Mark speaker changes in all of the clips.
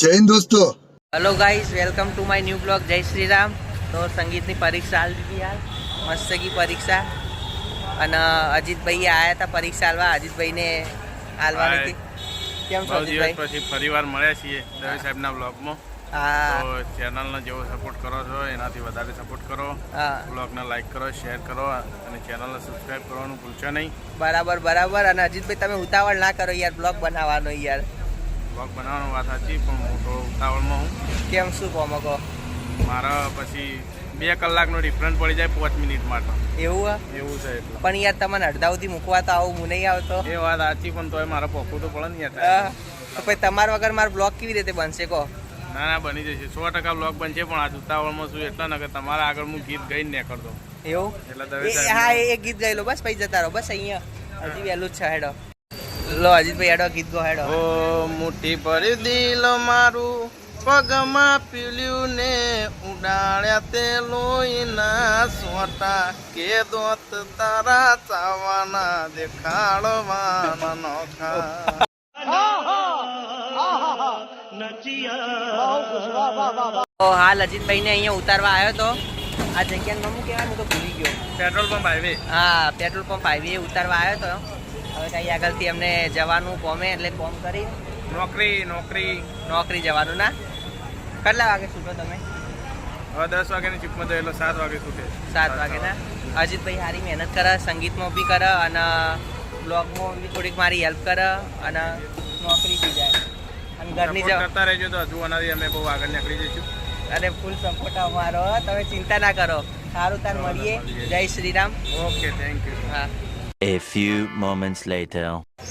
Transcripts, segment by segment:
Speaker 1: જય હિન્દ દોસ્તો.
Speaker 2: Hello guys, welcome to my new blog. જય શ્રી રામ. તો સંગીતની પરીક્ષા હાલ દીધી યાર, મસ્ત ગઈ પરીક્ષા. અને અજીતભાઈ આવ્યા હતા પરીક્ષા હાલવા. અજીતભાઈને હાલવાની હતી. કેમ છો અજીતભાઈ?
Speaker 3: પછી ફરીવાર મળ્યા છીએ દવે સાહેબના બ્લોગમાં.
Speaker 2: હા,
Speaker 3: તો ચેનલને જેવો સપોર્ટ કરો છો એનાથી વધારે સપોર્ટ કરો.
Speaker 2: હા,
Speaker 3: બ્લોગને લાઈક કરો, શેર કરો અને ચેનલને સબસ્ક્રાઈબ કરવાનું ભૂલશો નહીં.
Speaker 2: બરાબર બરાબર. અને અજીતભાઈ તમે ઉતાવળ ના કરો યાર, બ્લોગ બનાવવાનો યાર.
Speaker 3: બ્લોગ બનાવવાની વાત સાચી, પણ હું તો ઉતાવળમાં હું.
Speaker 2: કેમ, શું કોમો કહો?
Speaker 3: મારા પછી 2 કલાકનો ડિફરન્સ પડી જાય 5 મિનિટ માટે.
Speaker 2: એવું
Speaker 3: એવું છે એટલે.
Speaker 2: પણ યાર તમને અડધાઉથી મૂકવા તો આવું હું નહીં આવતો.
Speaker 3: એ વાત સાચી, પણ તોય મારે પોખવું તો પડે ને યાર.
Speaker 2: તો પછી તમારા વગર મારો બ્લોગ કેવી રીતે બનશે કહો?
Speaker 3: ના ના, બની જશે 100% બ્લોગ બનશે, પણ આ ઉતાવળમાં શું એટલા ને કે તમારા આગળ હું ગીત ગાઈને નહીં કરતો.
Speaker 2: એવું?
Speaker 3: એટલે દવે
Speaker 2: હા, એક ગીત ગાઈ લો બસ, પછી જતા રહો બસ. અહીંયા હજી વહેલું જ છે. હેડો લો અજીતભાઈ, હેડો ગીત ગો. હેડો.
Speaker 3: ઓ મુઠ્ઠી ભરી દિલ મારું પગમાં પીલ્યું ને ઉડાડ્યા તે લોહીના સોટા કે દોત તારા ચાવાના દેખાડવાના નોખા.
Speaker 2: તો હાલ અજીતભાઈને અહીંયા ઉતારવા આવ્યો તો. આ જગ્યાનું નામ કહેવાય, હું તો ભૂલી ગયો.
Speaker 3: Petrol pump highway.
Speaker 2: હા, પેટ્રોલ પંપ હાઈવે ઉતારવા આવ્યો તો. હવે કઈ આગળથી અમને જવાનું કોમે, એટલે કોમ કરી નોકરી જવાનું. ના, કેટલા વાગે છૂટો તમે?
Speaker 3: હવે 10 વાગ્યાની ચીપમાં તો એટલે 7 વાગે છૂટે.
Speaker 2: 7 વાગે ના. અજીતભાઈ સારી મહેનત કરે, સંગીતમાં બી કરે અને બ્લોગમાં બી થોડીક મારી હેલ્પ કરે અને નોકરી બી જાય અને ઘરની
Speaker 3: સપોર્ટ કરતા રહેજો તો હજુ આનાથી અમે બહુ આગળ નીકળી જઈશું.
Speaker 2: અરે ફૂલ સપોર્ટ અમારો, તમે ચિંતા ના કરો. સારું, તાર મળીએ. જય Shri Ram.
Speaker 3: Okay, thank you.
Speaker 2: હા.
Speaker 4: A few moments later.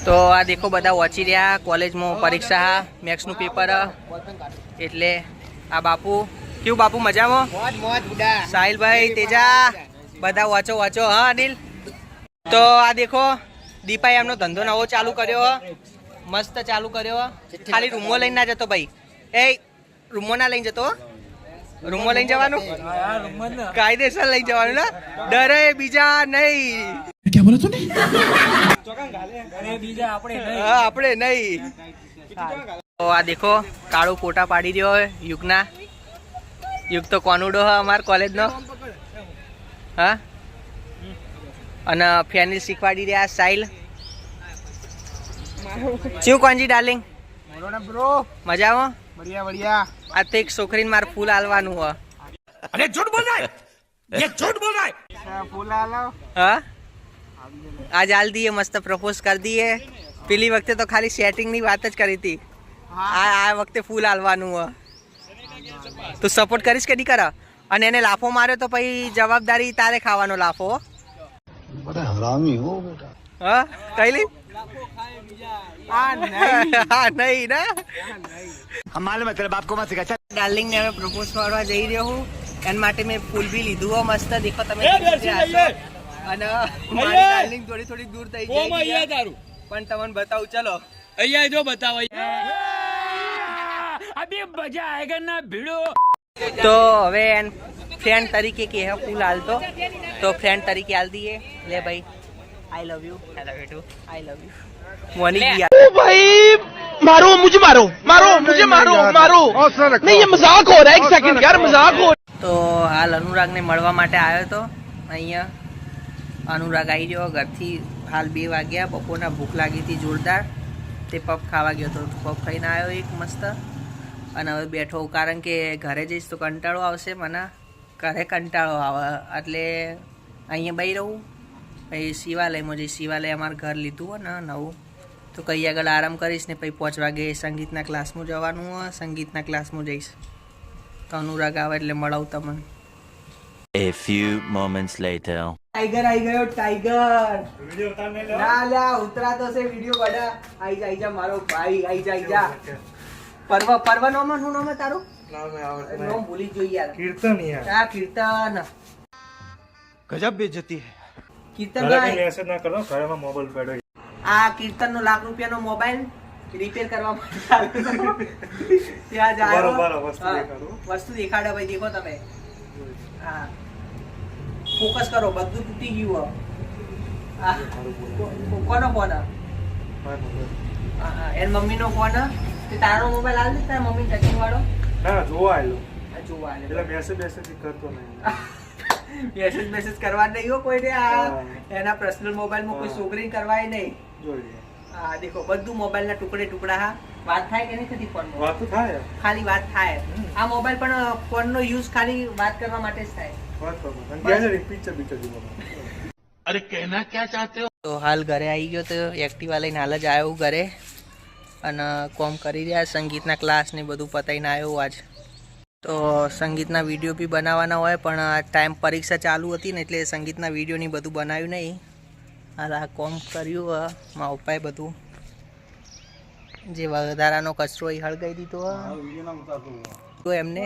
Speaker 2: તો આ દેખો બધા વાંચી રહ્યા. કોલેજમાં પરીક્ષા, મેથ્સનું પેપર. એટલે આ બાપુ કેવું? બાપુ મજામાં? સાહિલભાઈ, તેજા, બધા વાંચો. હા અનિલ. તો આ દેખો દીપાએ એમનો ધંધો નવો ચાલુ કર્યો, મસ્ત ચાલુ કર્યો. ખાલી રૂમો લઈને ના જતો ભાઈ. એ રૂમો ના લઈને જતો, રૂમો લઈને જવાનું, કાયદેસર લઈને જવાનું ને. ડરે બીજા નહીં. આપણે નહીં. તો આ દેખો કાળું ફોટા પાડી રહ્યો હોય યુગના. યુગ તો કોનુડો હ અમાર કોલેજનો. હા, અને ફેનિલ શીખવાડી રહ્યા સાહિલ. શું કોનજી ડાર્લિંગ? મજામાં?
Speaker 3: બઢિયા.
Speaker 2: આ તો એક છોકરીને મારે ફૂલ આલવાનું હ.
Speaker 4: अरे झूठ बोल रहा है, ये झूठ बोल रहा है.
Speaker 3: ફૂલ આલો.
Speaker 2: હા, આજ હાલ દીએ, મસ્ત પ્રપોઝ કરી દઈએ. પેલી વખતે તો ખાલી સેટિંગ ની વાત જ કરી હતી. આ વખતે ફૂલ આલવાનું હ. તું સપોર્ટ કરીશ કે નહીં કરે? અને એને લાફો માર્યો તો પછી જવાબદારી તારે ખાવાનો લાફો.
Speaker 1: બડા હરામી હો બેટા.
Speaker 2: હા, કઈ લી? હા નહીં ના.
Speaker 4: हम मालूम है तेरे बाप को मत सिखा.
Speaker 2: ડાર્લિંગ ને હવે પ્રપોઝ કરવા જઈ રહ્યો હું. એના માટે મેં ફૂલ બી લીધું હો મસ્ત. દેખો તમે. અને મારી ડાર્લિંગ થોડી દૂર થઈ ગઈ, પણ તમને બતાવું. ચલો
Speaker 5: અહીંયા જો બતાવો. અભી મજા આયેગા ના ભીડો.
Speaker 2: તો હવે ફ્રેન્ડ તરીકે કે હે ફૂલ હાલતો, તો ફ્રેન્ડ તરીકે હાલ દઈએ. લે ભાઈ, I love you. I love you too. I love you. મોની ગયા.
Speaker 6: ओ भाई मारो मुझे, मारो नहीं, ये मजाक हो रहा है. एक सेकंड यार, मजाक हो.
Speaker 2: તો હાલ અનુરાગને મળવા માટે આવ્યો તો અહીંયા. અનુરાગ આવી ગયો ઘરથી. હાલ 2 વાગ્યા. બપોરના ભૂખ લાગી હતી જોરદાર. તે પફ ખાવા ગયો તો પફ ખાઈને આવ્યો એક મસ્ત. અને હવે બેઠો, કારણ કે ઘરે જઈશ તો કંટાળો આવશે મને. ઘરે કંટાળો આવે એટલે અહીંયા બેસી રહું. પછી શિવાલયમાં જઈશ. શિવાલય અમારું ઘર લીધું હોય ને નવું, તો કઈ આગળ આરામ કરીશ ને પછી 5 વાગે સંગીતના ક્લાસમાં જવાનું હોય. સંગીતના ક્લાસમાં જઈશ. તો અનુરાગ આવે એટલે મળાવું તમને.
Speaker 4: A few moments later.
Speaker 2: Tiger આવી ગયો, ટાઈગર. ના લ્યા, ઉતરાતો છે વિડિયો બડા. આઈ જા મારો ભાઈ, આઈ જા. પર્વ નામ શું નામ તારું? નામ ભૂલી ગયો યાર.
Speaker 3: કીર્તન યાર.
Speaker 2: આ કીર્તન.
Speaker 6: गजब बेइज्जती है.
Speaker 2: કીર્તન ભાઈ,
Speaker 3: મેસેજ ના કરો, ઘરમાં મોબાઈલ પડ્યો.
Speaker 2: આ કીર્તન નો લાખ રૂપિયાનો મોબાઈલ રિપેર કરવા માટે ત્યાં જાય. વસ્તુ દેખાડો ભાઈ. દેખો તમે. હા, ફોકસ કરો. બધું તૂટી ગયું. કોનો ફોન? એન મમ્મી નો ફોન. તે તારો મોબાઈલ આલ દે તારા મમ્મી ટચિંગ વાળો
Speaker 7: ના જોવા આવેલો
Speaker 2: આ જોવા આલે
Speaker 7: એટલે મેસેજ કરતો નહીં
Speaker 2: મેસેજ કરવા નહીં હો કોઈને આ એના પર્સનલ મોબાઈલમાં કોઈ છોકરી કરવાય નહીં
Speaker 7: જોઈએ
Speaker 2: હા દેખો બધું મોબાઈલના ટુકડા હા વાત થાય કે નહીં થતી ફોનમાં
Speaker 7: વાત તો થાય
Speaker 2: ખાલી વાત થાય આ મોબાઈલ પણ ફોનનો યુઝ ખાલી વાત કરવા માટે જ થાય
Speaker 7: વાત કરો અને ગેલેરી પિક્ચર જોવા
Speaker 6: अरे कहना क्या चाहते हो?
Speaker 2: તો હાલ ઘરે આવી ગયો તો એક્ટિવા લઈને હાલ જ આવ્યો ઘરે અને કોમ કરી રહ્યા સંગીતના ક્લાસ ને બધું પતાવીને આવ્યો આજ તો સંગીતના વિડીયો બી બનાવવાના હોય પણ આ ટાઈમ પરીક્ષા ચાલુ હતી ને એટલે સંગીતના વિડીયો ની બધું બનાવ્યું નહીં હાલ આ કોમ કર્યું મારા પપ્પાએ બધું જે વધારાનો કચરો એ હળગાઈ દીધો તો એમને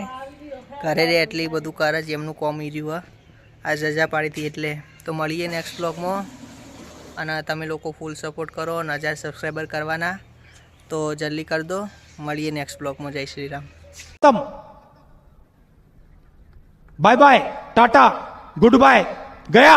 Speaker 2: ઘરે રે એટલી બધું કરે જ એમનું કોમ ઈ રહ્યું આ રજા પાડી હતી એટલે તો મળીએ નેક્સ્ટ બ્લોગમાં અને તમે લોકો ફૂલ સપોર્ટ કરો અને 1000 સબસ્ક્રાઈબર કરવાના તો જલ્દી કરી દો મળીએ નેક્સ્ટ બ્લોગમાં જય શ્રી રામ
Speaker 6: तम bye bye tata goodbye गया